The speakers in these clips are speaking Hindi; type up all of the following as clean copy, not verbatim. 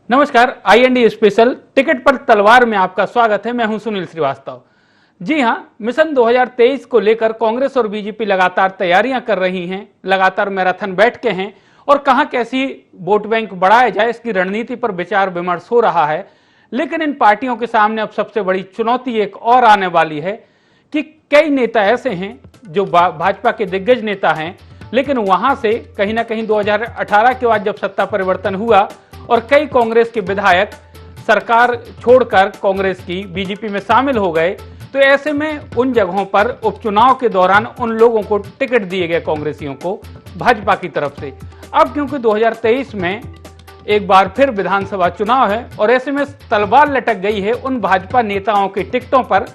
नमस्कार, IND स्पेशल टिकट पर तलवार में आपका स्वागत है। मैं हूं सुनील श्रीवास्तव। जी हां, मिशन 2023 को लेकर कांग्रेस और बीजेपी लगातार तैयारियां कर रही हैं, लगातार मैराथन बैठकें हैं और कहां कैसी वोट बैंक बढ़ाया जाए इसकी रणनीति पर विचार विमर्श हो रहा है। लेकिन इन पार्टियों के सामने अब सबसे बड़ी चुनौती एक और आने वाली है कि कई नेता ऐसे हैं जो भाजपा के दिग्गज नेता हैं, लेकिन वहां से कहीं ना कहीं 2018 के बाद जब सत्ता परिवर्तन हुआ और कई कांग्रेस के विधायक सरकार छोड़कर कांग्रेस की बीजेपी में शामिल हो गए, तो ऐसे में उन जगहों पर उपचुनाव के दौरान उन लोगों को टिकट दिए गए कांग्रेसियों को भाजपा की तरफ से। अब क्योंकि 2023 में एक बार फिर विधानसभा चुनाव है और ऐसे में तलवार लटक गई है उन भाजपा नेताओं के टिकटों पर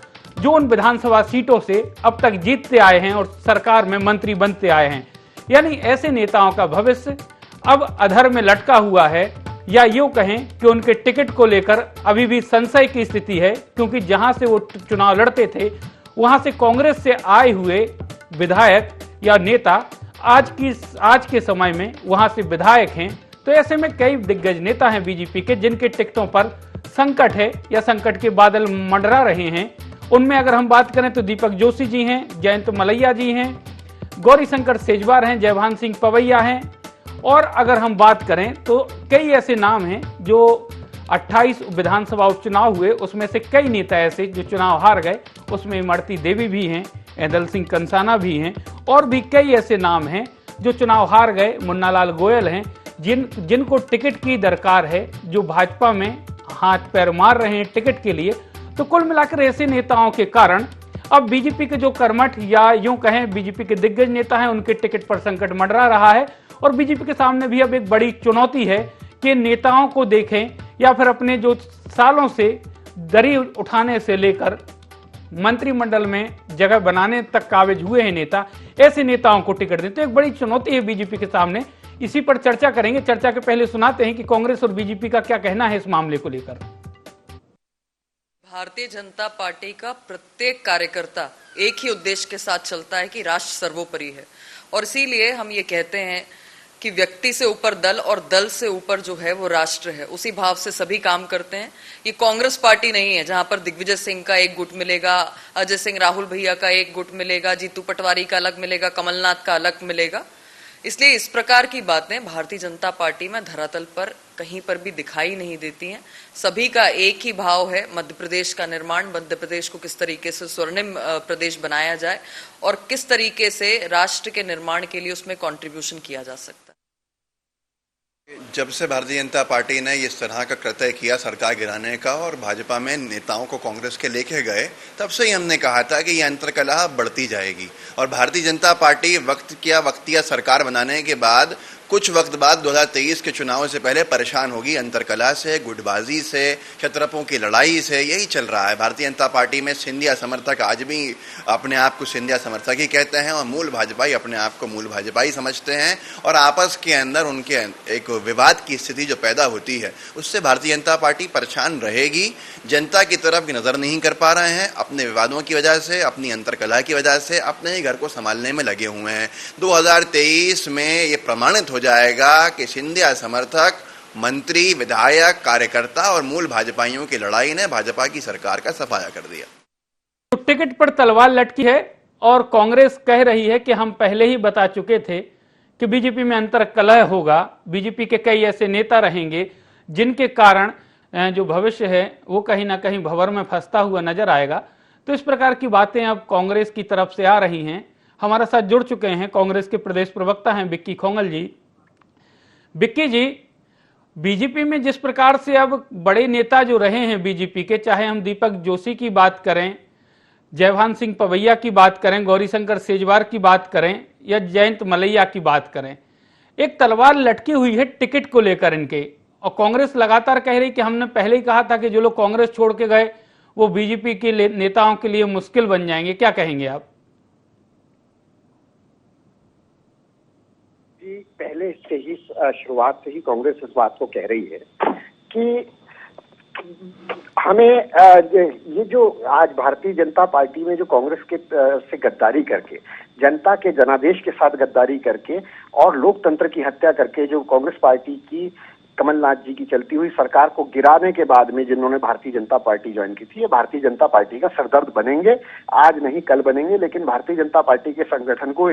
जो उन विधानसभा सीटों से अब तक जीतते आए हैं और सरकार में मंत्री बनते आए हैं। यानी ऐसे नेताओं का भविष्य अब अधर में लटका हुआ है, या यूं कहें कि उनके टिकट को लेकर अभी भी संशय की स्थिति है, क्योंकि जहां से वो चुनाव लड़ते थे वहां से कांग्रेस से आए हुए विधायक या नेता आज के समय में वहां से विधायक हैं। तो ऐसे में कई दिग्गज नेता हैं बीजेपी के जिनके टिकटों पर संकट है या संकट के बादल मंडरा रहे हैं। उनमें अगर हम बात करें तो दीपक जोशी जी हैं, जयंत मलैया जी हैं, गौरीशंकर सेजवार हैं, जयभान सिंह पवैया हैं, और अगर हम बात करें तो कई ऐसे नाम हैं जो 28 विधानसभा उपचुनाव हुए, उसमें से कई नेता ऐसे जो चुनाव हार गए, उसमें इमरती देवी भी हैं, ऐदल सिंह कंसाना भी हैं, और भी कई ऐसे नाम हैं जो चुनाव हार गए। मुन्नालाल गोयल हैं जिनको टिकट की दरकार है, जो भाजपा में हाथ पैर मार रहे हैं टिकट के लिए। तो कुल मिलाकर ऐसे नेताओं के कारण अब बीजेपी के जो कर्मठ या यूं कहें बीजेपी के दिग्गज नेता हैं उनके टिकट पर संकट मंडरा रहा है। और बीजेपी के सामने भी अब एक बड़ी चुनौती है कि नेताओं को देखें या फिर अपने जो सालों से दरी उठाने से लेकर मंत्रिमंडल में जगह बनाने तक काबिज हुए हैं नेता, ऐसे नेताओं को टिकट दें। तो एक बड़ी चुनौती है बीजेपी के सामने। इसी पर चर्चा करेंगे। चर्चा के पहले सुनाते हैं कि कांग्रेस और बीजेपी का क्या कहना है इस मामले को लेकर। भारतीय जनता पार्टी का प्रत्येक कार्यकर्ता एक ही उद्देश्य के साथ चलता है कि राष्ट्र सर्वोपरि है, और इसीलिए हम ये कहते हैं कि व्यक्ति से ऊपर दल और दल से ऊपर जो है वो राष्ट्र है। उसी भाव से सभी काम करते हैं। ये कांग्रेस पार्टी नहीं है जहां पर दिग्विजय सिंह का एक गुट मिलेगा, अजय सिंह राहुल भैया का एक गुट मिलेगा, जीतू पटवारी का अलग मिलेगा, कमलनाथ का अलग मिलेगा। इसलिए इस प्रकार की बातें भारतीय जनता पार्टी में धरातल पर कहीं पर भी दिखाई नहीं देती हैं। सभी का एक ही भाव है मध्य प्रदेश का निर्माण, मध्य प्रदेश को किस तरीके से स्वर्णिम प्रदेश बनाया जाए और किस तरीके से राष्ट्र के निर्माण के लिए उसमें कंट्रीब्यूशन किया जा सकता है। जब से भारतीय जनता पार्टी ने इस तरह का कृत्य किया सरकार गिराने का और भाजपा में नेताओं को कांग्रेस के लेके गए, तब से ही हमने कहा था कि यह अंतर्कलह बढ़ती जाएगी। और भारतीय जनता पार्टी वक्तिया सरकार बनाने के बाद कुछ वक्त बाद 2023 के चुनाव से पहले परेशान होगी अंतर्कलह से, गुटबाजी से, क्षत्रपों की लड़ाई से। यही चल रहा है भारतीय जनता पार्टी में। सिंधिया समर्थक आज भी अपने आप को सिंधिया समर्थक ही कहते हैं और मूल भाजपाई अपने आप को मूल भाजपाई समझते हैं, और आपस के अंदर उनके एक विवाद की स्थिति जो पैदा होती है उससे भारतीय जनता पार्टी परेशान रहेगी। जनता की तरफ नजर नहीं कर पा रहे हैं अपने विवादों की वजह से, अपनी अंतर्कलह की वजह से, अपने ही घर को संभालने में लगे हुए हैं। 2023 में ये प्रमाणित हो जाएगा कि सिंधिया समर्थक, मंत्री, विधायक, कार्यकर्ता और मूल भाजपाइयों की लड़ाई ने भाजपा की सरकार का सफाया कर दिया। तो टिकट पर तलवार लटकी है और कांग्रेस कह रही है कि हम पहले ही बता चुके थे कि बीजेपी में अंतर्कलह होगा, बीजेपी के कई ऐसे नेता रहेंगे जिनके कारण जो भविष्य है वो कहीं ना कहीं भंवर में फंसता हुआ नजर आएगा। तो इस प्रकार की बातें अब कांग्रेस की तरफ से आ रही हैं। हमारे साथ जुड़ चुके हैं कांग्रेस के प्रदेश प्रवक्ता हैं विक्की खोंगल जी। विक्की जी, बीजेपी में जिस प्रकार से अब बड़े नेता जो रहे हैं बीजेपी के, चाहे हम दीपक जोशी की बात करें, जयभान सिंह पवैया की बात करें, गौरीशंकर सेजवार की बात करें या जयंत मलैया की बात करें, एक तलवार लटकी हुई है टिकट को लेकर इनके। और कांग्रेस लगातार कह रही कि हमने पहले ही कहा था कि जो लोग कांग्रेस छोड़ के गए वो बीजेपी के नेताओं के लिए मुश्किल बन जाएंगे। क्या कहेंगे आप? पहले से ही शुरुआत से ही कांग्रेस इस बात को कह रही है कि हमें ये जो आज भारतीय जनता पार्टी में जो कांग्रेस के से गद्दारी करके, जनता के जनादेश के साथ गद्दारी करके और लोकतंत्र की हत्या करके जो कांग्रेस पार्टी की कमलनाथ जी की चलती हुई सरकार को गिराने के बाद में जिन्होंने भारतीय जनता पार्टी ज्वाइन की थी, ये भारतीय जनता पार्टी का सरदर्द बनेंगे। आज नहीं कल बनेंगे, लेकिन भारतीय जनता पार्टी के संगठन को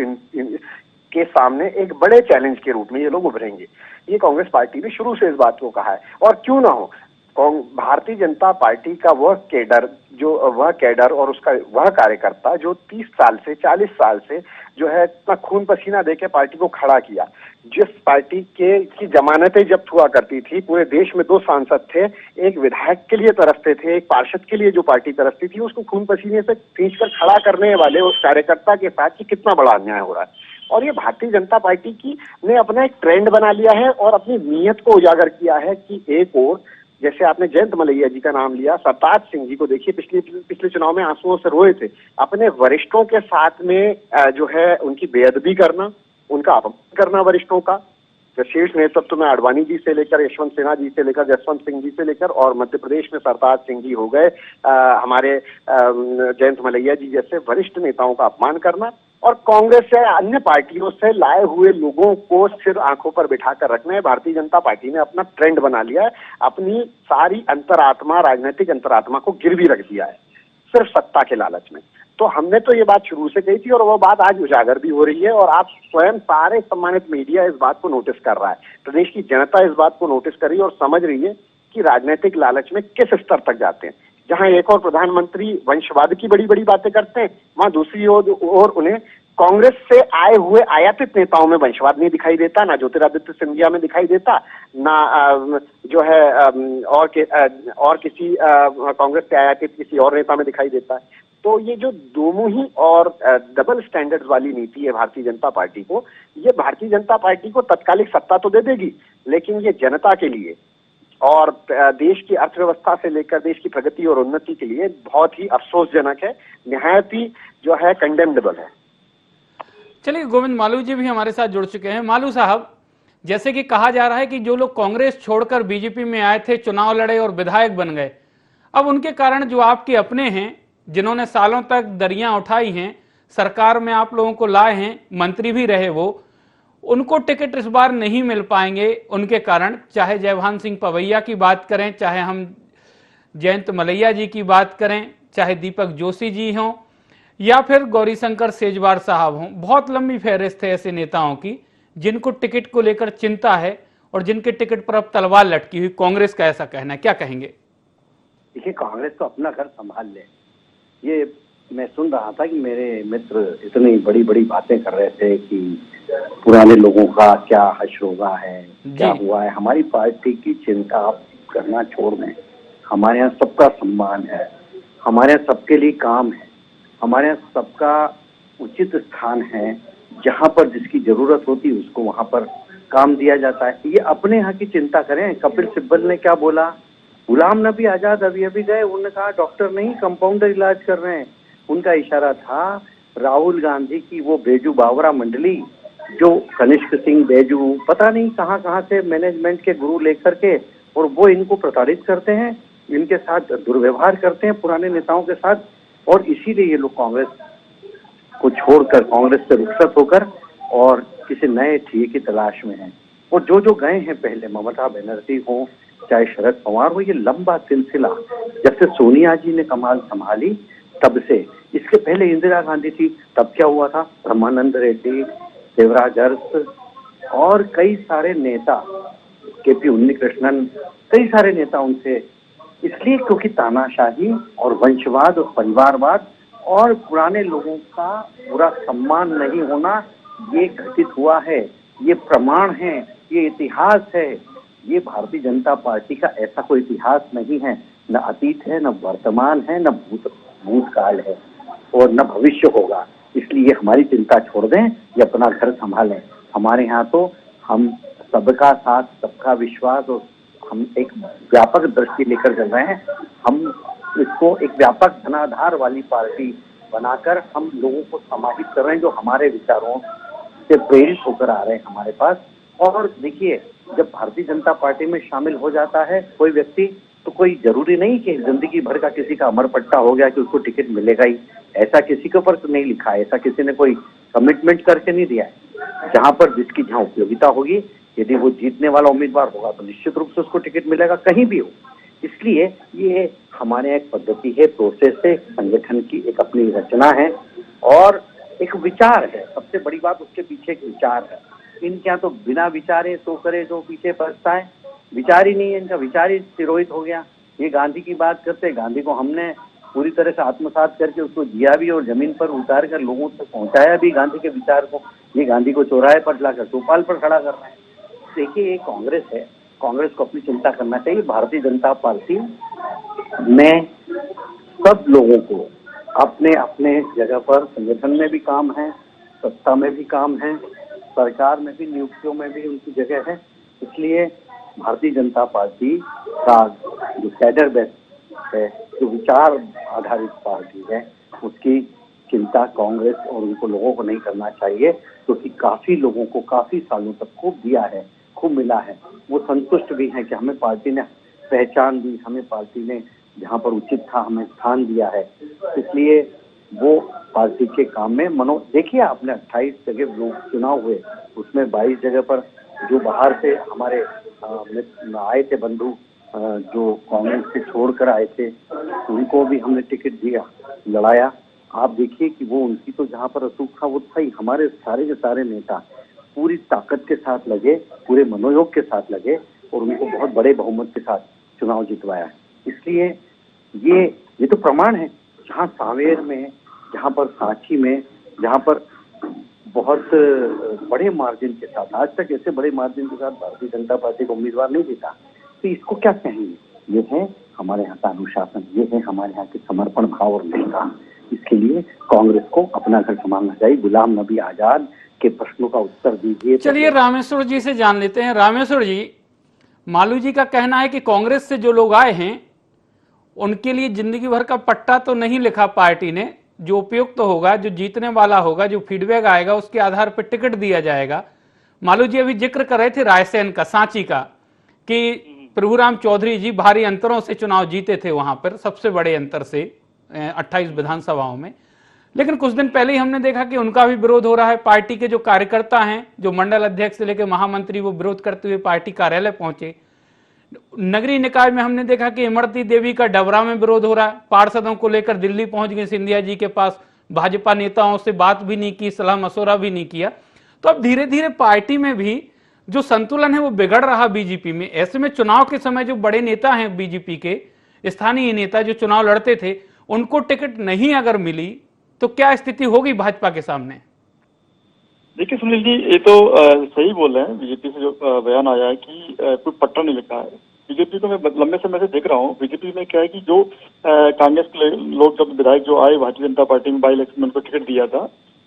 के सामने एक बड़े चैलेंज के रूप में ये लोग उभरेंगे। ये कांग्रेस पार्टी ने शुरू से इस बात को कहा है, और क्यों ना हो, भारतीय जनता पार्टी का वह कैडर और उसका वह कार्यकर्ता जो 30 साल से 40 साल से जो है इतना खून पसीना देके पार्टी को खड़ा किया, जिस पार्टी की जमानतें जब्त हुआ करती थी, पूरे देश में 2 सांसद थे, एक विधायक के लिए तरसते थे, एक पार्षद के लिए जो पार्टी तरसती थी, उसको खून पसीने से खींचकर खड़ा करने वाले उस कार्यकर्ता के साथ कि कितना बड़ा अन्याय हो रहा है। और ये भारतीय जनता पार्टी की ने अपना एक ट्रेंड बना लिया है और अपनी नीयत को उजागर किया है कि एक और, जैसे आपने जयंत मलैया जी का नाम लिया, सरताज सिंह जी को देखिए, पिछले चुनाव में आंसुओं से रोए थे, अपने वरिष्ठों के साथ में जो है उनकी बेअदबी करना, उनका अपमान करना वरिष्ठों का, शीर्ष नेतृत्व में आडवाणी जी से लेकर यशवंत सिन्हा जी से लेकर जसवंत सिंह जी से लेकर, और मध्य प्रदेश में सरताज सिंह जी हो गए, हमारे जयंत मलैया जी जैसे वरिष्ठ नेताओं का अपमान करना, और कांग्रेस या अन्य पार्टियों से लाए हुए लोगों को सिर आंखों पर बिठाकर रखना है। भारतीय जनता पार्टी ने अपना ट्रेंड बना लिया है, अपनी सारी अंतरात्मा, राजनीतिक अंतरात्मा को गिरवी रख दिया है सिर्फ सत्ता के लालच में। तो हमने तो ये बात शुरू से कही थी और वो बात आज उजागर भी हो रही है, और आप स्वयं सारे सम्मानित मीडिया इस बात को नोटिस कर रहा है, प्रदेश की जनता इस बात को नोटिस कर रही है और समझ रही है कि राजनीतिक लालच में किस स्तर तक जाते हैं। जहां एक और प्रधानमंत्री वंशवाद की बड़ी बड़ी बातें करते हैं, वहां दूसरी ओर उन्हें कांग्रेस से आए हुए आयातित नेताओं में वंशवाद नहीं दिखाई देता, ना ज्योतिरादित्य सिंधिया में दिखाई देता, ना जो है और किसी कांग्रेस के आयातित किसी और नेता में दिखाई देता है। तो ये जो दोमुही और डबल स्टैंडर्ड्स वाली नीति है भारतीय जनता पार्टी को, ये भारतीय जनता पार्टी को तत्कालिक सत्ता तो दे देगी, लेकिन ये जनता के लिए और देश की अर्थव्यवस्था से लेकर देश की प्रगति और उन्नति के लिए बहुत ही अफसोसजनक है, निहायत ही जो है कंडेम्नेबल है। चलिए, गोविंद मालू जी भी हमारे साथ जुड़ चुके हैं। मालू साहब, जैसे कि कहा जा रहा है कि जो लोग कांग्रेस छोड़कर बीजेपी में आए थे, चुनाव लड़े और विधायक बन गए, अब उनके कारण जो आपके अपने हैं, जिन्होंने सालों तक दरियां उठाई हैं, सरकार में आप लोगों को लाए हैं, मंत्री भी रहे, वो उनको टिकट इस बार नहीं मिल पाएंगे उनके कारण। चाहे जयभान सिंह पवैया की बात करें, चाहे हम जयंत मलैया जी की बात करें, चाहे दीपक जोशी जी हों या फिर गौरीशंकर सेजवार साहब हों, बहुत लंबी फहरिस्त है ऐसे नेताओं की जिनको टिकट को लेकर चिंता है और जिनके टिकट पर अब तलवार लटकी हुई। कांग्रेस का ऐसा कहना है, क्या कहेंगे? देखिए, कांग्रेस तो अपना घर संभाल ले। ये मैं सुन रहा था कि मेरे मित्र इतनी बड़ी बड़ी बातें कर रहे थे कि पुराने लोगों का क्या हश्र होगा है, क्या हुआ है। हमारी पार्टी की चिंता आप करना छोड़ दें। हमारे यहाँ सबका सम्मान है, हमारे यहाँ सबके लिए काम है, हमारे यहाँ सबका उचित स्थान है। जहाँ पर जिसकी जरूरत होती है उसको वहाँ पर काम दिया जाता है। ये अपने यहाँ की चिंता करें। कपिल सिब्बल ने क्या बोला, गुलाम नबी आजाद अभी अभी गए, उन्होंने कहा डॉक्टर नहीं कंपाउंडर इलाज कर रहे हैं। उनका इशारा था राहुल गांधी की वो बेजू बावरा मंडली, जो कनिष्क सिंह बेजू पता नहीं कहाँ कहाँ से मैनेजमेंट के गुरु लेकर के, और वो इनको प्रताड़ित करते हैं, इनके साथ दुर्व्यवहार करते हैं पुराने नेताओं के साथ। और इसीलिए ये लोग कांग्रेस को छोड़कर, कांग्रेस से रुखसत होकर और किसी नए ठिए की तलाश में हैं। और जो गए हैं पहले, ममता बनर्जी हो चाहे शरद पवार हो, ये लंबा सिलसिला जब से सोनिया जी ने कमान संभाली तब से, इसके पहले इंदिरा गांधी थी तब क्या हुआ था, ब्रह्मानंद रेड्डी, देवराज अरस और कई सारे नेता, केपी उन्नीकृष्णन, कई सारे नेता उनसे, इसलिए क्योंकि तानाशाही और वंशवाद और परिवारवाद और पुराने लोगों का पूरा सम्मान नहीं होना ये घटित हुआ है। ये प्रमाण है, ये इतिहास है। ये भारतीय जनता पार्टी का ऐसा कोई इतिहास नहीं है, न अतीत है, न वर्तमान है, न भूतकाल है और न भविष्य होगा। इसलिए हमारी चिंता छोड़ दें, ये अपना घर संभालें। हमारे यहाँ तो हम सबका साथ, सबका विश्वास और हम एक व्यापक दृष्टि लेकर चल रहे हैं। हम इसको एक व्यापक धनाधार वाली पार्टी बनाकर हम लोगों को समाहित कर रहे हैं, जो हमारे विचारों से प्रेरित होकर आ रहे हैं हमारे पास। और देखिए, जब भारतीय जनता पार्टी में शामिल हो जाता है कोई व्यक्ति, तो कोई जरूरी नहीं कि जिंदगी भर का किसी का अमर पट्टा हो गया कि उसको टिकट मिलेगा ही। ऐसा किसी के ऊपर तो नहीं लिखा है, ऐसा किसी ने कोई कमिटमेंट करके नहीं दिया है। जहां पर जिसकी जहां उपयोगिता होगी, यदि वो जीतने वाला उम्मीदवार होगा तो निश्चित रूप से उसको टिकट मिलेगा, कहीं भी हो। इसलिए ये हमारे एक पद्धति है, प्रोसेस है, संगठन की एक अपनी रचना है और एक विचार है। सबसे बड़ी बात उसके पीछे एक विचार है। इनके यहाँ तो बिना विचारे सो करे जो पीछे पछताए, विचार ही नहीं है इनका, विचार ही तिरोहित हो गया। ये गांधी की बात करते, गांधी को हमने पूरी तरह से आत्मसात करके उसको जिया भी और जमीन पर उतार कर लोगों तक पहुंचाया भी गांधी के विचार को। ये गांधी को चौराहे पर लाकर चौपाल पर खड़ा कर रहे हैं। देखिए, ये कांग्रेस है, कांग्रेस को अपनी चिंता करना चाहिए। भारतीय जनता पार्टी में सब लोगों को अपने अपने जगह पर संगठन में भी काम है, सत्ता में भी काम है, सरकार में भी, नियुक्तियों में भी उनकी जगह है। इसलिए भारतीय जनता पार्टी का जो कैडर बेस है, जो विचार आधारित पार्टी है, उसकी चिंता कांग्रेस और उनको लोगों को नहीं करना चाहिए, क्योंकि काफी लोगों को काफी सालों तक खूब दिया है, खूब मिला है। वो संतुष्ट भी हैं कि हमें पार्टी ने पहचान दी, हमें पार्टी ने जहाँ पर उचित था हमें स्थान दिया है। इसलिए वो पार्टी के काम में देखिए, आपने 28 जगह लोग चुनाव हुए, उसमें 22 जगह पर जो बाहर से हमारे आए थे बंधु, जो कांग्रेस से छोड़कर आए थे, उनको भी हमने टिकट दिया, लड़ाया। आप देखिए कि वो उनकी तो जहाँ पर असूख था वो था ही। हमारे सारे के सारे नेता पूरी ताकत के साथ लगे, पूरे मनोयोग के साथ लगे और उनको बहुत बड़े बहुमत के साथ चुनाव जितवाया। इसलिए ये तो प्रमाण है। जहाँ सांवेर में, जहाँ पर सांची में, जहाँ पर बहुत बड़े मार्जिन के साथ, आज तक ऐसे बड़े मार्जिन के साथ भारतीय जनता पार्टी को उम्मीदवार नहीं जीता, तो इसको क्या कहेंगे। ये है हमारे यहाँ का अनुशासन, ये है हमारे यहाँ के समर्पण भाव और निष्ठा। इसके लिए कांग्रेस को अपना घर संभालना चाहिए। गुलाम नबी आजाद के प्रश्नों का उत्तर दीजिए। चलिए रामेश्वर जी से जान लेते हैं। रामेश्वर जी, मालू जी का कहना है कि कांग्रेस से जो लोग आए हैं उनके लिए जिंदगी भर का पट्टा तो नहीं लिखा पार्टी ने, जो उपयुक्त तो होगा, जो जीतने वाला होगा, जो फीडबैक आएगा उसके आधार पर टिकट दिया जाएगा। मालू जी अभी जिक्र कर रहे थे रायसेन का, सांची का, कि प्रभुराम चौधरी जी भारी अंतरों से चुनाव जीते थे वहां पर, सबसे बड़े अंतर से 28 विधानसभाओं में। लेकिन कुछ दिन पहले ही हमने देखा कि उनका भी विरोध हो रहा है। पार्टी के जो कार्यकर्ता हैं, जो मंडल अध्यक्ष से लेकर महामंत्री, वो विरोध करते हुए पार्टी कार्यालय पहुंचे। नगरीय निकाय में हमने देखा कि इमरती देवी का डबरा में विरोध हो रहा है। पार्षदों को लेकर दिल्ली पहुंच गए सिंधिया जी के पास, भाजपा नेताओं से बात भी नहीं की, सलाह मशवरा भी नहीं किया। तो अब धीरे धीरे पार्टी में भी जो संतुलन है वो बिगड़ रहा बीजेपी में। ऐसे में चुनाव के समय जो बड़े नेता हैं बीजेपी के, स्थानीय नेता जो चुनाव लड़ते थे, उनको टिकट नहीं अगर मिली तो क्या स्थिति होगी भाजपा के सामने? देखिए सुनील जी, ये तो सही बोल रहे हैं। बीजेपी से जो बयान आया है कि कोई पट्टा नहीं लिखा है। बीजेपी को मैं लंबे समय से देख रहा हूँ। बीजेपी में क्या है कि जो कांग्रेस के लोग, जब विधायक जो आए भारतीय जनता पार्टी में बाई इलेक्शन में, उनको टिकट दिया था,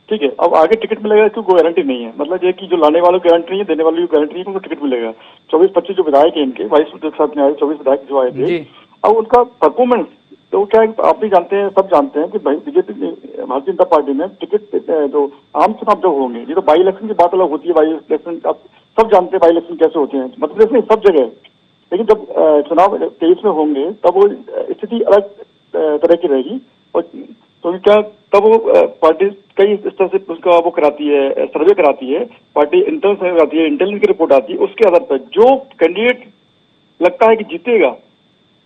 ठीक है, अब आगे टिकट मिलेगा क्यों, कोई गारंटी नहीं है। मतलब ये कि जो लाने वालों की गारंटी नहीं है, देने वालों की गारंटी नहीं है, उनको टिकट मिलेगा। 24-25 जो विधायक है इनके, 22 के साथ में आए 24 विधायक जो आए थे, अब उनका परफॉर्मेंस तो क्या है, आप भी जानते हैं, सब जानते हैं कि बीजेपी भारतीय जनता पार्टी में टिकट जो आम चुनाव जब होंगे, ये तो बाई इलेक्शन की बात अलग होती है। बाई इलेक्शन आप सब जानते हैं बाई इलेक्शन कैसे होते हैं, मतलब नहीं सब जगह। लेकिन जब चुनाव 23 में होंगे तब वो स्थिति अलग तरह की रहेगी। और तो क्या तब वो पार्टी कई इस तरह से उसका वो कराती है, सर्वे कराती है, पार्टी इंटरनल सर्वे कराती है, इंटेलिजेंस की रिपोर्ट आती है, उसके आधार पर जो कैंडिडेट लगता है कि जीतेगा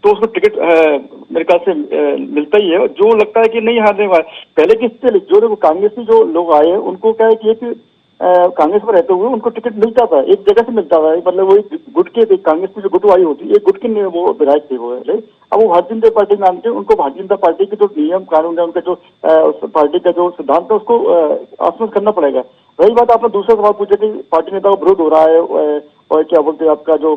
तो उसको टिकट मेरे ख्याल से मिलता ही है। और जो लगता है कि नहीं हारने वाला, पहले की स्थिति जो देखो कांग्रेसी जो लोग आए उनको क्या है कि एक कांग्रेस में रहते हुए उनको टिकट मिलता था, एक जगह से मिलता था, मतलब वही गुट के कांग्रेस की जो गुटवाई होती है, एक गुट के वो विधायक थे वो है। अब वो भारतीय जनता पार्टी में आते हैं, उनको भारतीय जनता पार्टी के जो नियम कानून है, उनका जो पार्टी का जो सिद्धांत है उसको आत्मसात करना पड़ेगा। रही बात आपने दूसरा सवाल पूछा कि पार्टी नेता का विरोध हो रहा है और क्या बोलते हैं आपका जो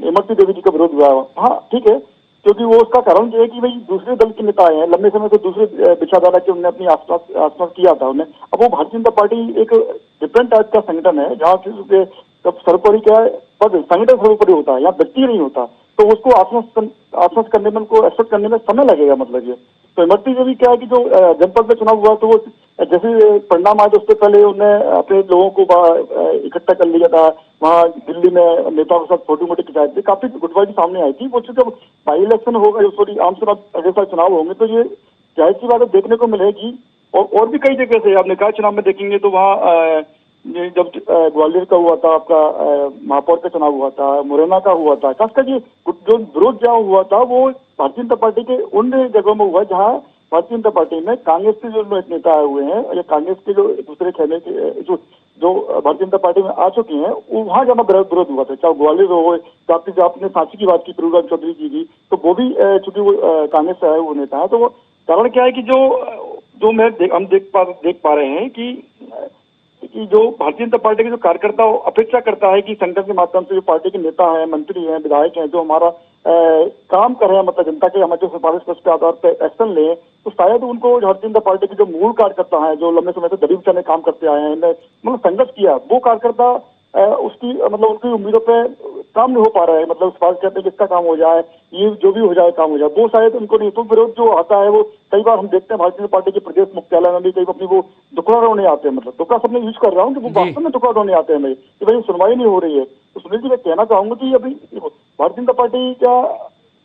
इमरती देवी जी का विरोध हुआ है, हाँ ठीक है, क्योंकि वो उसका कारण जो है कि भाई दूसरे दल के नेता आए हैं, लंबे समय से दूसरे विचारधारा के उन्होंने अपनी आसपास किया था उन्हें। अब वो भारतीय जनता पार्टी एक डिफरेंट टाइप का संगठन है, जहाँ जब सर्वोपरि क्या पद संगठन सर्वोपरि होता है, यहाँ व्यक्ति नहीं होता, तो उसको आत्मसात करने में, उनको एक्सेप्ट करने में समय लगेगा। मतलब ये तो इमरती देवी क्या है कि जो जनपद में चुनाव हुआ तो वो जैसे परिणाम आए तो उससे पहले उन्होंने अपने लोगों को इकट्ठा कर लिया था, वहाँ दिल्ली में नेताओं के साथ छोटी मोटी खिंचाई थी, काफी गुटबाजी सामने आई थी। वो जब बाई इलेक्शन होगा, सॉरी आम चुनाव अगले साल चुनाव होंगे तो ये जाहिर सी बात देखने को मिलेगी। और भी कई जगह से आप निकाय चुनाव में देखेंगे तो वहाँ ये जब ग्वालियर का हुआ था, आपका महापौर का चुनाव हुआ था, मुरैना का हुआ था, खासकर ये जो विरोध जहाँ हुआ था वो भारतीय जनता पार्टी के उन जगहों में हुआ जहाँ भारतीय जनता पार्टी में कांग्रेस के जो नेता आए हुए हैं या कांग्रेस के जो दूसरे खेमे के जो भारतीय जनता पार्टी में आ चुके हैं, वहां जहाँ विरोध हुआ था, चाहे ग्वालियर हो, चाहे आपने सांची की बात की प्रभुराम चौधरी जी की, तो वो भी चूंकि वो कांग्रेस से आए वो नेता है, तो वो कारण क्या है कि हम देख पा रहे हैं कि जो भारतीय जनता पार्टी के जो कार्यकर्ता अपेक्षा करता है कि संगठन के माध्यम से जो पार्टी के नेता हैं, मंत्री हैं, विधायक हैं, जो हमारा काम कर रहे हैं, मतलब जनता के हमारे सिफारिश के आधार पर एक्शन लें, तो शायद उनको भारतीय जनता पार्टी के जो मूल कार्यकर्ता हैं, जो लंबे समय से दबी बचाने काम करते आए हैं, मतलब संघर्ष किया, वो कार्यकर्ता उसकी मतलब उनकी उम्मीदों पे काम नहीं हो पा रहा है, मतलब सिफारिश कहते हैं कि इसका काम हो जाए, ये जो भी हो जाए काम हो जाए, वो शायद उनको नहीं। तो विरोध जो आता है वो कई बार हम देखते हैं भारतीय जनता पार्टी के प्रदेश मुख्यालय में भी कई अपनी वो दुकड़ा रोने आते हैं, मतलब दुकड़ा सबने यूज कर रहा हूँ कि वो वास्तव में दुकड़ा रोने आते हैं मेरे कि भाई सुनवाई नहीं हो रही है। तो सुनील जी मैं कहना चाहूंगा कि अभी भारतीय जनता पार्टी का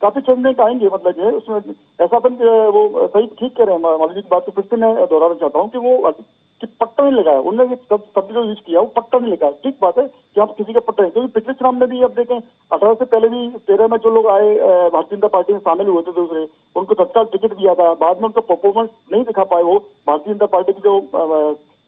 काफी चलने का आएंगे, मतलब जो है उसमें ऐसा अपन वो सही ठीक कह रहे हैं माली जी की बात को फिर से मैं दोहराना चाहता हूँ कि वो कि पट्टा नहीं लगाया उन्होंने, शब्द जो यूज किया वो पट्टा नहीं लगाया। ठीक बात है कि आप किसी का पट्टा नहीं, क्योंकि पिछले चुनाव में भी आप देखें 18 से पहले भी 13 में जो लोग आए भारतीय जनता पार्टी में शामिल हुए थे दूसरे, उनको तत्काल टिकट दिया था, बाद में उनका परफॉर्मेंस नहीं दिखा पाए, वो भारतीय जनता पार्टी की जो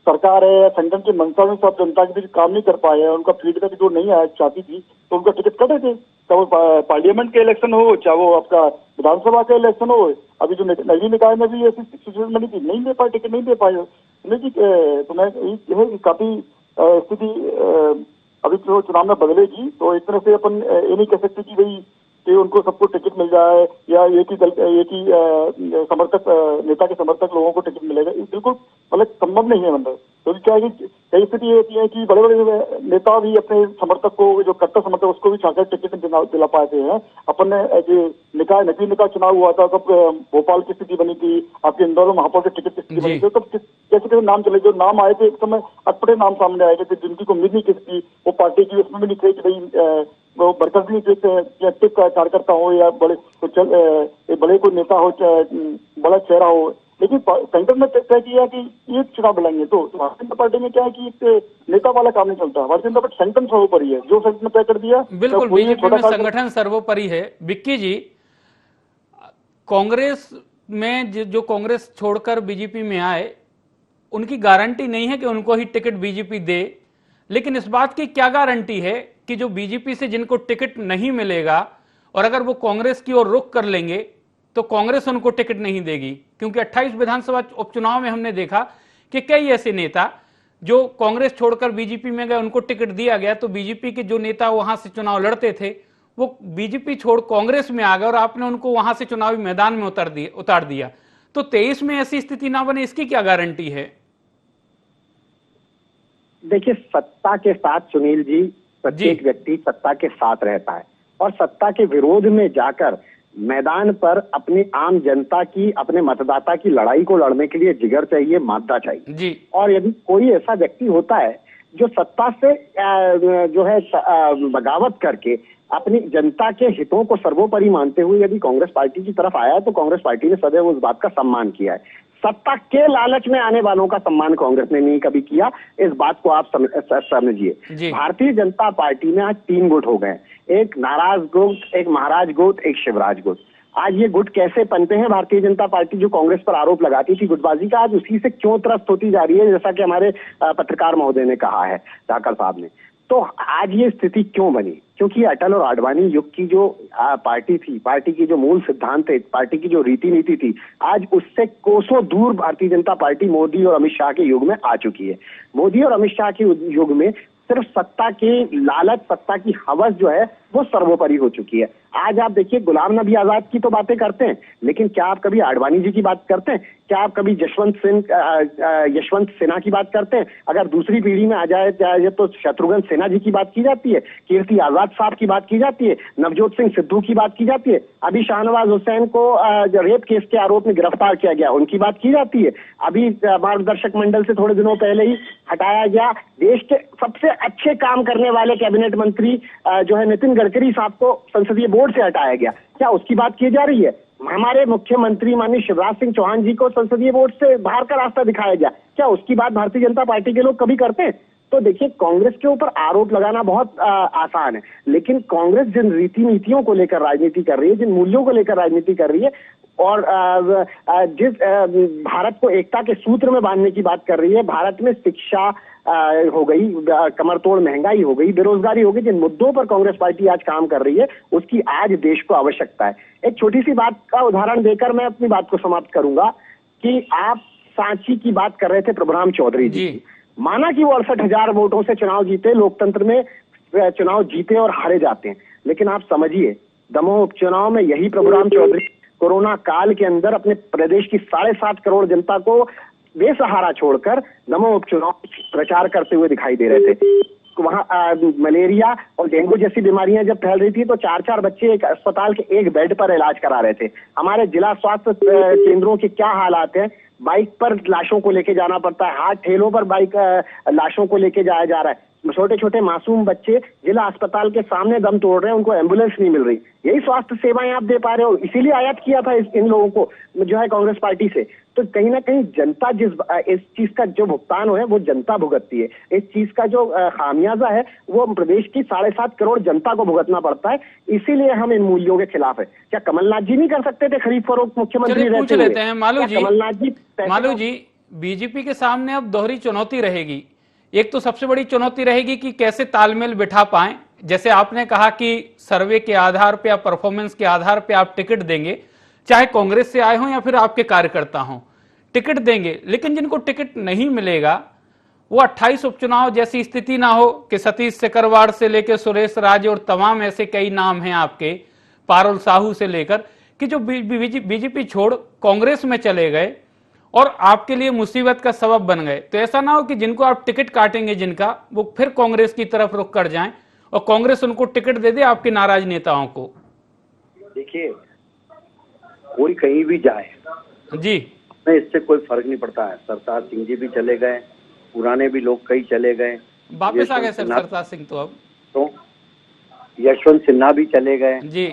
सरकार है, संगठन की मंशा में सब जनता के बीच काम नहीं कर पाए, उनका फीडबैक जो नहीं आया चाहती थी, तो उनका टिकट कटे थे, चाहे वो पार्लियामेंट के इलेक्शन हो, चाहे वो आपका विधानसभा का इलेक्शन हो। अभी जो नगरीय निकाय में भी ऐसी सिचुएशन बनी थी, नहीं दे पाए, टिकट नहीं दे पाए। तो मैं यही काफी स्थिति अभी जो चुनाव में बदलेगी, तो इस तरह से अपन ये नहीं कह सकते कि भाई कि उनको सबको टिकट मिल जाए या एक ही समर्थक नेता के समर्थक लोगों को टिकट मिलेगा, बिल्कुल मतलब संभव नहीं है। मतलब क्योंकि क्या है कि कई स्थिति ये होती है कि बड़े बड़े नेता भी अपने समर्थक को, जो कट्टर समर्थक उसको भी छाकर टिकट दिला पाते हैं। अपन ने नगरीय निकाय चुनाव हुआ था तब भोपाल की स्थिति बनी थी, आपके इंदौर में महापौर की टिकट की स्थिति बनी थी, तब कैसे नाम चले, जो नाम आए थे एक समय अटपटे नाम सामने आए थे जिनकी को उम्मीद नहीं की थी, वो पार्टी की उसमें भी नहीं थे कि भाई वो बरकत नहीं एक्टिव कार्यकर्ता हो या बड़े कोई नेता हो, बड़ा चेहरा हो, लेकिन सेंटर में तय किया कि एक चुनाव लड़ेंगे। तो भारतीय जनता पार्टी में क्या है कि एक नेता वाला काम नहीं चलता, भारतीय जनता पार्टी संगठन सर्वोपरि है, जो संगठन तय कर दिया बिल्कुल बीजेपी में संगठन सर्वोपरि है। विक्की जी, कांग्रेस में जो कांग्रेस छोड़कर बीजेपी में आए, उनकी गारंटी नहीं है कि उनको ही टिकट बीजेपी दे, लेकिन इस बात की क्या गारंटी है कि जो बीजेपी से जिनको टिकट नहीं मिलेगा और अगर वो कांग्रेस की ओर रुख कर लेंगे तो कांग्रेस उनको टिकट नहीं देगी? क्योंकि 28 विधानसभा उपचुनाव में हमने देखा कि कई ऐसे नेता जो कांग्रेस छोड़कर बीजेपी में गए, उनको टिकट दिया गया तो बीजेपी के जो नेता वहां से चुनाव लड़ते थे वो बीजेपी छोड़ कांग्रेस में आ गए और आपने उनको वहां से चुनावी मैदान में उतार दिया। तो 23 में ऐसी स्थिति ना बने, इसकी क्या गारंटी है? देखिए, सत्ता के साथ सुनील जी प्रत्येक व्यक्ति सत्ता के साथ रहता है और सत्ता के विरोध में जाकर मैदान पर अपनी आम जनता की, अपने मतदाता की लड़ाई को लड़ने के लिए जिगर चाहिए, मादा चाहिए जी। और यदि कोई ऐसा व्यक्ति होता है जो सत्ता से जो है बगावत करके अपनी जनता के हितों को सर्वोपरि मानते हुए यदि कांग्रेस पार्टी की तरफ आया है, तो कांग्रेस पार्टी ने सदैव उस बात का सम्मान किया है। सत्ता के लालच में आने वालों का सम्मान कांग्रेस ने नहीं कभी किया, इस बात को आप समझिए। भारतीय जनता पार्टी में आज 3 गुट हो गए, एक नाराज गुट, एक महाराज गुट, एक शिवराज गुट। आज ये गुट कैसे बनते हैं? भारतीय जनता पार्टी जो कांग्रेस पर आरोप लगाती थी गुटबाजी का, आज उसी से क्यों त्रस्त होती जा रही है, जैसा कि हमारे पत्रकार महोदय ने कहा है, जाकर साहब ने। तो आज ये स्थिति क्यों बनी? क्योंकि अटल और आडवाणी युग की जो पार्टी थी, पार्टी की जो मूल सिद्धांत थे, पार्टी की जो रीति नीति थी, आज उससे कोसों दूर भारतीय जनता पार्टी मोदी और अमित शाह के युग में आ चुकी है। मोदी और अमित शाह के युग में सिर्फ सत्ता की लालच, सत्ता की हवस जो है वो सर्वोपरि हो चुकी है। आज आप देखिए, गुलाम नबी आजाद की तो बातें करते हैं, लेकिन क्या आप कभी आडवाणी जी की बात करते हैं? क्या आप कभी यशवंत सिन्हा की बात करते हैं? अगर दूसरी पीढ़ी में आ जाए तो शत्रुघ्न सिन्हा जी की बात की जाती है, कीर्ति आजाद साहब की बात की जाती है, नवजोत सिंह सिद्धू की बात की जाती है, अभी शाहनवाज हुसैन को रेप केस के आरोप में गिरफ्तार किया गया, उनकी बात की जाती है। अभी मार्गदर्शक मंडल से थोड़े दिनों पहले ही हटाया गया देश के सबसे अच्छे काम करने वाले कैबिनेट मंत्री जो है नितिन गडकरी साहब को संसदीय बोर्ड से हटाया गया, क्या उसकी बात की जा रही है? हमारे मुख्यमंत्री माननीय शिवराज सिंह चौहान जी को संसदीय बोर्ड से बाहर का रास्ता दिखाया गया, क्या उसकी बात भारतीय जनता पार्टी के लोग कभी करते हैं? तो देखिए, कांग्रेस के ऊपर आरोप लगाना बहुत आसान है, लेकिन कांग्रेस जिन रीति नीतियों को लेकर राजनीति कर रही है, जिन मूल्यों को लेकर राजनीति कर रही है, और जिस भारत को एकता के सूत्र में बांधने की बात कर रही है, भारत में शिक्षा हो गई, कमरतोड़ महंगाई हो गई, बेरोजगारी हो गई, जिन मुद्दों पर कांग्रेस पार्टी आज काम कर रही है, उसकी आज देश को आवश्यकता है। एक छोटी सी बात का उदाहरण देकर मैं अपनी बात को समाप्त करूंगा कि आप सांची की बात कर रहे थे, प्रभुराम चौधरी जी। माना कि वो 68,000 वोटों से चुनाव जीते, लोकतंत्र में चुनाव जीते और हारे जाते हैं, लेकिन आप समझिए, दमोह उपचुनाव में यही प्रभुराम चौधरी कोरोना काल के अंदर अपने प्रदेश की 7.5 करोड़ जनता को बेसहारा छोड़कर दमोह उपचुनाव प्रचार करते हुए दिखाई दे रहे थे। वहां मलेरिया और डेंगू जैसी बीमारियां जब फैल रही थी तो 4-4 बच्चे एक अस्पताल के एक बेड पर इलाज करा रहे थे। हमारे जिला स्वास्थ्य केंद्रों के क्या हालात हैं, बाइक पर लाशों को लेके जाना पड़ता है, हाथ ठेलों पर बाइक लाशों को लेके जाया जा रहा है, छोटे छोटे मासूम बच्चे जिला अस्पताल के सामने दम तोड़ रहे हैं, उनको एम्बुलेंस नहीं मिल रही। यही स्वास्थ्य सेवाएं आप दे पा रहे हो, इसीलिए आयात किया था इन लोगों को जो है कांग्रेस पार्टी से। तो कहीं ना कहीं जनता इस चीज का जो भुगतान है वो जनता भुगतती है, इस चीज का जो खामियाजा है वो प्रदेश की 7.5 करोड़ जनता को भुगतना पड़ता है। इसीलिए हम इन मूल्यों के खिलाफ है। क्या कमलनाथ जी नहीं कर सकते थे खरीद फरोख्त मुख्यमंत्री रहते हुए? लेते हैं मालू जी, बीजेपी के सामने अब दोहरी चुनौती रहेगी। एक तो सबसे बड़ी चुनौती रहेगी कि कैसे तालमेल बिठा पाएं। जैसे आपने कहा कि सर्वे के आधार पे या परफॉर्मेंस के आधार पे आप टिकट देंगे, चाहे कांग्रेस से आए हों या फिर आपके कार्यकर्ता हों, टिकट देंगे। लेकिन जिनको टिकट नहीं मिलेगा वो 28 उपचुनाव जैसी स्थिति ना हो कि सतीश सिकरवार से लेकर सुरेश राजे और तमाम ऐसे कई नाम हैं आपके, पारुल साहू से लेकर, कि जो बीजेपी छोड़ कांग्रेस में चले गए और आपके लिए मुसीबत का सबब बन गए। तो ऐसा ना हो कि जिनको आप टिकट काटेंगे जिनका, वो फिर कांग्रेस की तरफ रुख कर जाएं और कांग्रेस उनको टिकट दे दे आपके नाराज नेताओं को। देखिए, कोई कहीं भी जाए जी, हमें इससे कोई फर्क नहीं पड़ता है। सरताज सिंह जी भी चले गए, पुराने भी लोग कई चले गए, वापस आ गए सर सरताज सिंह तो अब तो यशवंत सिन्हा भी चले गए जी।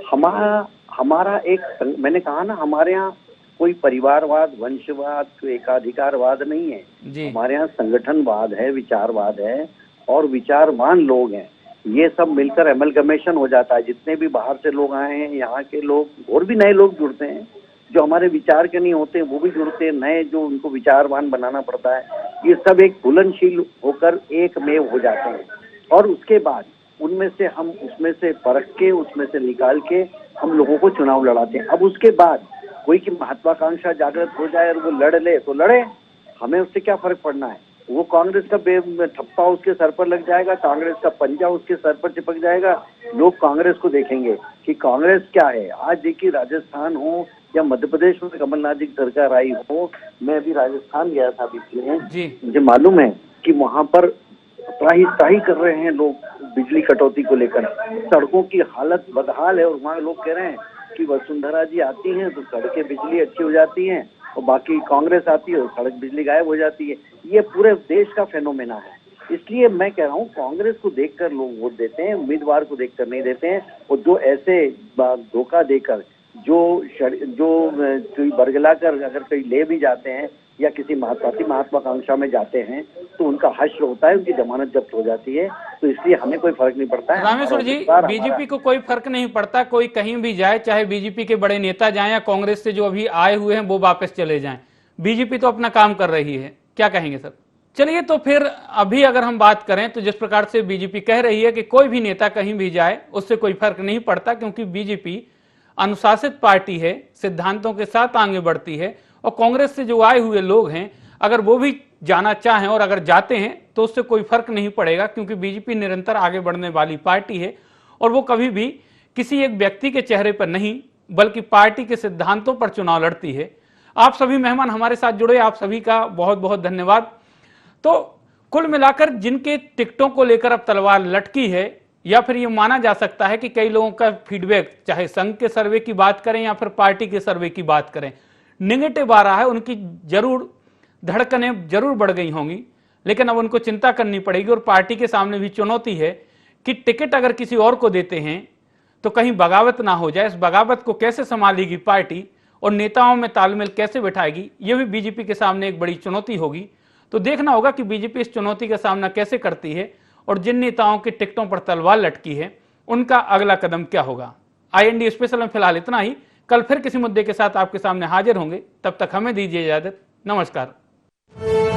हमारा एक, मैंने कहा ना, हमारे यहाँ कोई परिवारवाद, वंशवाद, एकाधिकारवाद नहीं है जी। हमारे यहाँ संगठनवाद है, विचारवाद है और विचारवान लोग हैं। ये सब मिलकर एमलगमेशन हो जाता है। जितने भी बाहर से लोग आए हैं, यहाँ के लोग और भी नए लोग जुड़ते हैं जो हमारे विचार के नहीं होते, वो भी जुड़ते हैं, नए जो उनको विचारवान बनाना पड़ता है। ये सब एक घुलनशील होकर एक में हो जाते हैं और उसके बाद उनमें से हम उसमें से परख के, उसमें से निकाल के हम लोगों को चुनाव लड़ाते हैं। अब उसके बाद कोई की महत्वाकांक्षा जागृत हो जाए और वो लड़ ले तो लड़े, हमें उससे क्या फर्क पड़ना है। वो कांग्रेस का ठप्पा उसके सर पर लग जाएगा, कांग्रेस का पंजा उसके सर पर चिपक जाएगा। लोग कांग्रेस को देखेंगे कि कांग्रेस क्या है। आज देखिए, राजस्थान हो या मध्य प्रदेश में कमलनाथ जी की सरकार आई हो, मैं अभी राजस्थान गया था पिछले, मुझे मालूम है कि वहां पर त्राही कर रहे हैं लोग बिजली कटौती को लेकर। सड़कों की हालत बदहाल है और वहाँ लोग कह रहे हैं कि वसुंधरा जी आती हैं तो सड़कें बिजली अच्छी हो जाती हैं और बाकी कांग्रेस आती है और सड़क बिजली गायब हो जाती है। ये पूरे देश का फेनोमेना है। इसलिए मैं कह रहा हूँ, कांग्रेस को देखकर लोग वोट देते हैं, उम्मीदवार को देखकर नहीं देते हैं। और जो ऐसे धोखा देकर जो बरगला कर अगर कहीं ले भी जाते हैं या किसी महत्वाकांक्षा में जाते हैं तो उनका हश्र होता है, उनकी जमानत जब्त हो जाती है। तो इसलिए हमें कोई फर्क नहीं पड़ता है। रामेश्वर जी, बीजेपी को कोई फर्क नहीं पड़ता, कोई कहीं भी जाए, चाहे बीजेपी के बड़े नेता जाएं या कांग्रेस से जो अभी आए हुए हैं वो वापस चले जाएं, बीजेपी तो अपना काम कर रही है। क्या कहेंगे सर? चलिए, तो फिर अभी अगर हम बात करें तो जिस प्रकार से बीजेपी कह रही है कि कोई भी नेता कहीं भी जाए उससे कोई फर्क नहीं पड़ता, क्योंकि बीजेपी अनुशासित पार्टी है, सिद्धांतों के साथ आगे बढ़ती है और कांग्रेस से जो आए हुए लोग हैं अगर वो भी जाना चाहें और अगर जाते हैं तो उससे कोई फर्क नहीं पड़ेगा, क्योंकि बीजेपी निरंतर आगे बढ़ने वाली पार्टी है और वो कभी भी किसी एक व्यक्ति के चेहरे पर नहीं बल्कि पार्टी के सिद्धांतों पर चुनाव लड़ती है। आप सभी मेहमान हमारे साथ जुड़े, आप सभी का बहुत बहुत धन्यवाद। तो कुल मिलाकर जिनके टिकटों को लेकर अब तलवार लटकी है, या फिर ये माना जा सकता है कि कई लोगों का फीडबैक, चाहे संघ के सर्वे की बात करें या फिर पार्टी के सर्वे की बात करें, निगेटिव आ रहा है। उनकी जरूर धड़कनें जरूर बढ़ गई होंगी, लेकिन अब उनको चिंता करनी पड़ेगी और पार्टी के सामने भी चुनौती है कि टिकट अगर किसी और को देते हैं तो कहीं बगावत ना हो जाए। इस बगावत को कैसे संभालेगी पार्टी और नेताओं में तालमेल कैसे बिठाएगी, यह भी बीजेपी के सामने एक बड़ी चुनौती होगी। तो देखना होगा कि बीजेपी इस चुनौती का सामना कैसे करती है और जिन नेताओं की टिकटों पर तलवार लटकी है उनका अगला कदम क्या होगा। IND स्पेशल में फिलहाल इतना ही। कल फिर किसी मुद्दे के साथ आपके सामने हाजिर होंगे, तब तक हमें दीजिए इजाजत। नमस्कार।